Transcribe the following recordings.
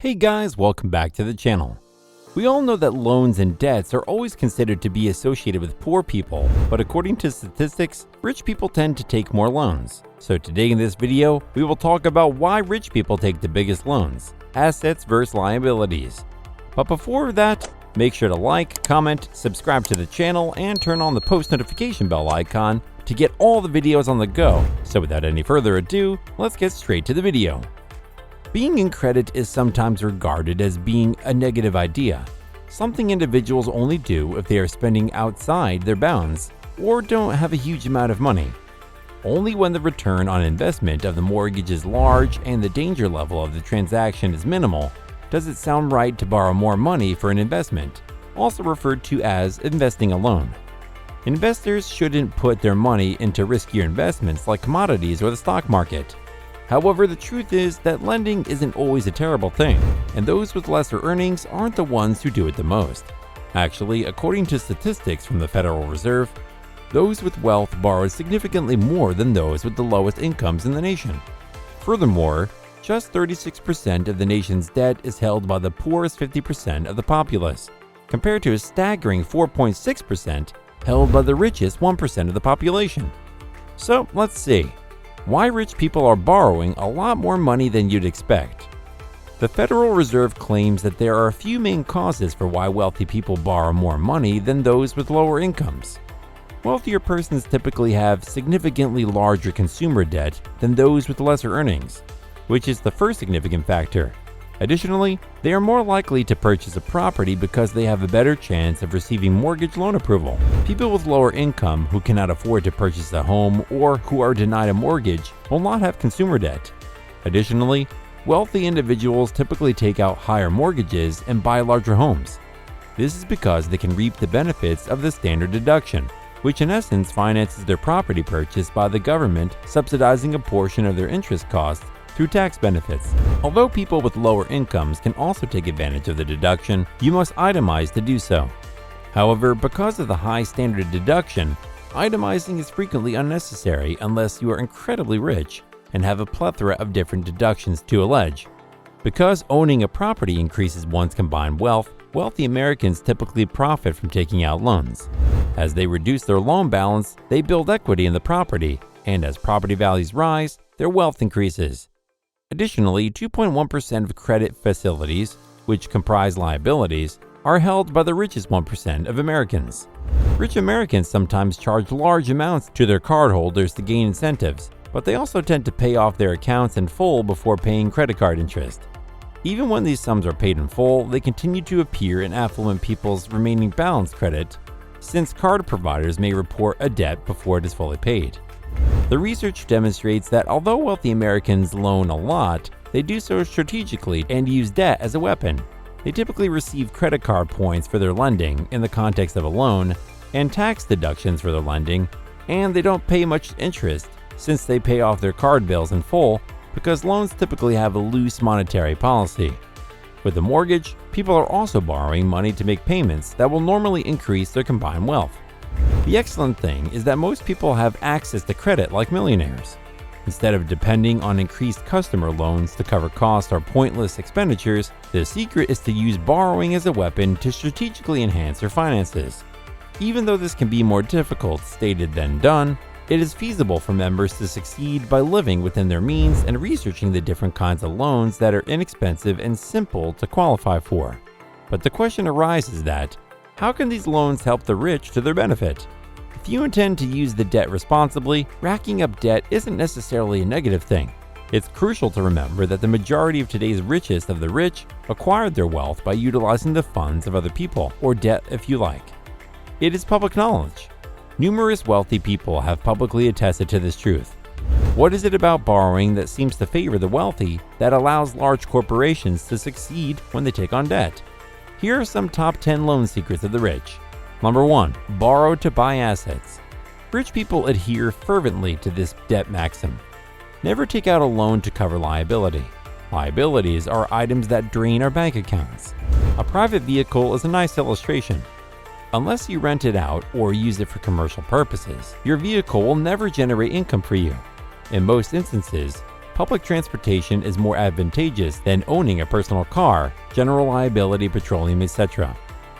Hey guys, welcome back to the channel. We all know that loans and debts are always considered to be associated with poor people, but according to statistics, rich people tend to take more loans. So today in this video, we will talk about why rich people take the biggest loans, assets versus liabilities. But before that, make sure to like, comment, subscribe to the channel, and turn on the post notification bell icon to get all the videos on the go. So without any further ado, let's get straight to the video. Being in credit is sometimes regarded as being a negative idea, something individuals only do if they are spending outside their bounds or don't have a huge amount of money. Only when the return on investment of the mortgage is large and the danger level of the transaction is minimal does it sound right to borrow more money for an investment, also referred to as investing alone. Investors shouldn't put their money into riskier investments like commodities or the stock market. However, the truth is that lending isn't always a terrible thing, and those with lesser earnings aren't the ones who do it the most. Actually, according to statistics from the Federal Reserve, those with wealth borrow significantly more than those with the lowest incomes in the nation. Furthermore, just 36% of the nation's debt is held by the poorest 50% of the populace, compared to a staggering 4.6% held by the richest 1% of the population. So let's see. Why rich people are borrowing a lot more money than you'd expect. The Federal Reserve claims that there are a few main causes for why wealthy people borrow more money than those with lower incomes. Wealthier persons typically have significantly larger consumer debt than those with lesser earnings, which is the first significant factor. Additionally, they are more likely to purchase a property because they have a better chance of receiving mortgage loan approval. People with lower income who cannot afford to purchase a home or who are denied a mortgage will not have consumer debt. Additionally, wealthy individuals typically take out higher mortgages and buy larger homes. This is because they can reap the benefits of the standard deduction, which in essence finances their property purchase by the government, subsidizing a portion of their interest costs through tax benefits. Although people with lower incomes can also take advantage of the deduction, you must itemize to do so. However, because of the high standard deduction, itemizing is frequently unnecessary unless you are incredibly rich and have a plethora of different deductions to allege. Because owning a property increases one's combined wealth, wealthy Americans typically profit from taking out loans. As they reduce their loan balance, they build equity in the property, and as property values rise, their wealth increases. Additionally, 2.1% of credit facilities, which comprise liabilities, are held by the richest 1% of Americans. Rich Americans sometimes charge large amounts to their cardholders to gain incentives, but they also tend to pay off their accounts in full before paying credit card interest. Even when these sums are paid in full, they continue to appear in affluent people's remaining balance credit, since card providers may report a debt before it is fully paid. The research demonstrates that although wealthy Americans loan a lot, they do so strategically and use debt as a weapon. They typically receive credit card points for their lending in the context of a loan and tax deductions for their lending, and they don't pay much interest since they pay off their card bills in full because loans typically have a loose monetary policy. With a mortgage, people are also borrowing money to make payments that will normally increase their combined wealth. The excellent thing is that most people have access to credit like millionaires. Instead of depending on increased customer loans to cover costs or pointless expenditures, the secret is to use borrowing as a weapon to strategically enhance their finances. Even though this can be more difficult stated than done, it is feasible for members to succeed by living within their means and researching the different kinds of loans that are inexpensive and simple to qualify for. But the question arises that, how can these loans help the rich to their benefit? If you intend to use the debt responsibly, racking up debt isn't necessarily a negative thing. It's crucial to remember that the majority of today's richest of the rich acquired their wealth by utilizing the funds of other people, or debt if you like. It is public knowledge. Numerous wealthy people have publicly attested to this truth. What is it about borrowing that seems to favor the wealthy that allows large corporations to succeed when they take on debt? Here are some top 10 loan secrets of the rich. Number 1. Borrow to buy assets. Rich people adhere fervently to this debt maxim. Never take out a loan to cover liability. Liabilities are items that drain our bank accounts. A private vehicle is a nice illustration. Unless you rent it out or use it for commercial purposes, your vehicle will never generate income for you. In most instances, Public transportation is more advantageous than owning a personal car, general liability, petroleum, etc.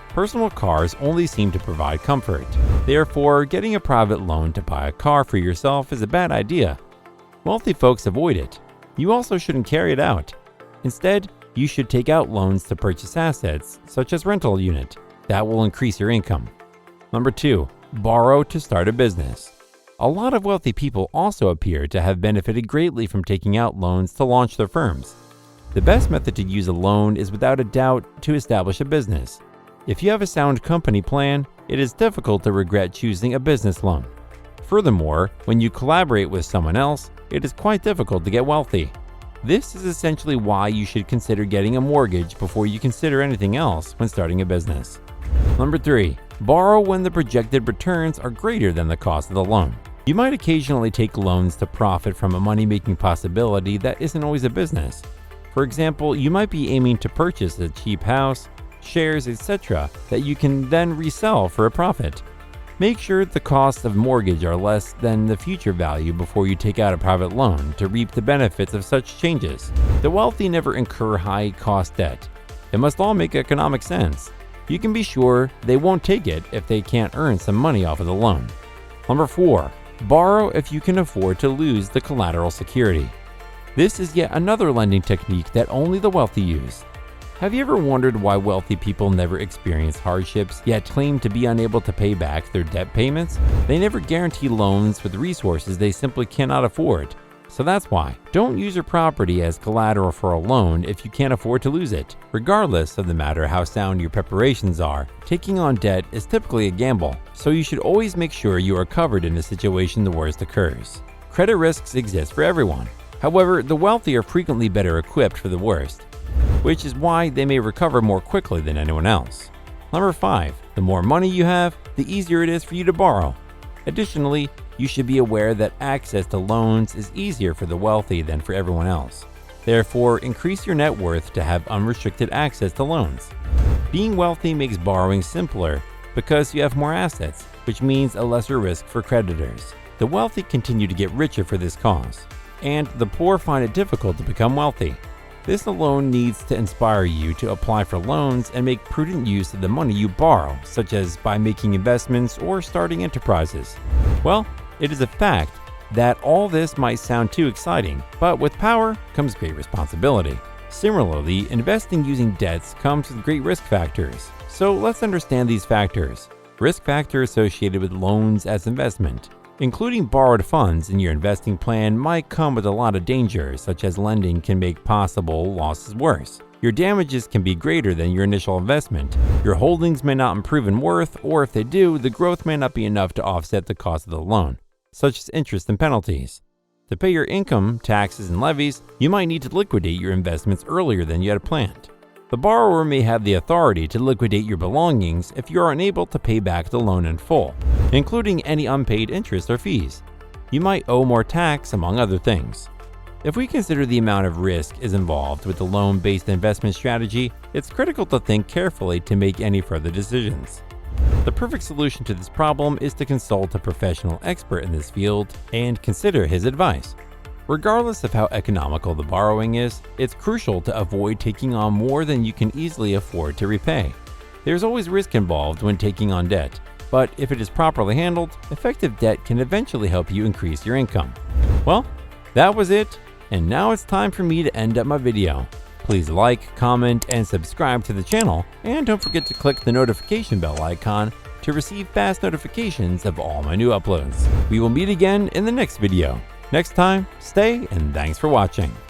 Personal cars only seem to provide comfort. Therefore, getting a private loan to buy a car for yourself is a bad idea. Wealthy folks avoid it. You also shouldn't carry it out. Instead, you should take out loans to purchase assets, such as rental unit. That will increase your income. Number 2. Borrow to start a business. A lot of wealthy people also appear to have benefited greatly from taking out loans to launch their firms. The best method to use a loan is without a doubt to establish a business. If you have a sound company plan, it is difficult to regret choosing a business loan. Furthermore, when you collaborate with someone else, it is quite difficult to get wealthy. This is essentially why you should consider getting a mortgage before you consider anything else when starting a business. Number 3. Borrow when the projected returns are greater than the cost of the loan. You might occasionally take loans to profit from a money-making possibility that isn't always a business. For example, you might be aiming to purchase a cheap house, shares, etc. that you can then resell for a profit. Make sure the costs of mortgage are less than the future value before you take out a private loan to reap the benefits of such changes. The wealthy never incur high-cost debt. It must all make economic sense. You can be sure they won't take it if they can't earn some money off of the loan. Number 4. Borrow if you can afford to lose the collateral security. This is yet another lending technique that only the wealthy use. Have you ever wondered why wealthy people never experience hardships yet claim to be unable to pay back their debt payments? They never guarantee loans with resources they simply cannot afford. So that's why. Don't use your property as collateral for a loan if you can't afford to lose it. Regardless of the matter how sound your preparations are, taking on debt is typically a gamble, so you should always make sure you are covered in a situation the worst occurs. Credit risks exist for everyone. However, the wealthy are frequently better equipped for the worst, which is why they may recover more quickly than anyone else. Number 5. The more money you have, the easier it is for you to borrow. Additionally, you should be aware that access to loans is easier for the wealthy than for everyone else. Therefore, increase your net worth to have unrestricted access to loans. Being wealthy makes borrowing simpler because you have more assets, which means a lesser risk for creditors. The wealthy continue to get richer for this cause, and the poor find it difficult to become wealthy. This alone needs to inspire you to apply for loans and make prudent use of the money you borrow, such as by making investments or starting enterprises. Well, it is a fact that all this might sound too exciting, but with power comes great responsibility. Similarly, investing using debts comes with great risk factors. So let's understand these factors. Risk factor associated with loans as investment. Including borrowed funds in your investing plan might come with a lot of dangers, such as lending can make possible losses worse. Your damages can be greater than your initial investment. Your holdings may not improve in worth, or if they do, the growth may not be enough to offset the cost of the loan, such as interest and penalties. To pay your income, taxes, and levies, you might need to liquidate your investments earlier than you had planned. The borrower may have the authority to liquidate your belongings if you are unable to pay back the loan in full, including any unpaid interest or fees. You might owe more tax, among other things. If we consider the amount of risk is involved with the loan-based investment strategy, it's critical to think carefully to make any further decisions. The perfect solution to this problem is to consult a professional expert in this field and consider his advice. Regardless of how economical the borrowing is, it's crucial to avoid taking on more than you can easily afford to repay. There's always risk involved when taking on debt, but if it is properly handled, effective debt can eventually help you increase your income. Well, that was it, and now it's time for me to end up my video. Please like, comment, and subscribe to the channel, and don't forget to click the notification bell icon to receive fast notifications of all my new uploads. We will meet again in the next video. Next time, stay and thanks for watching.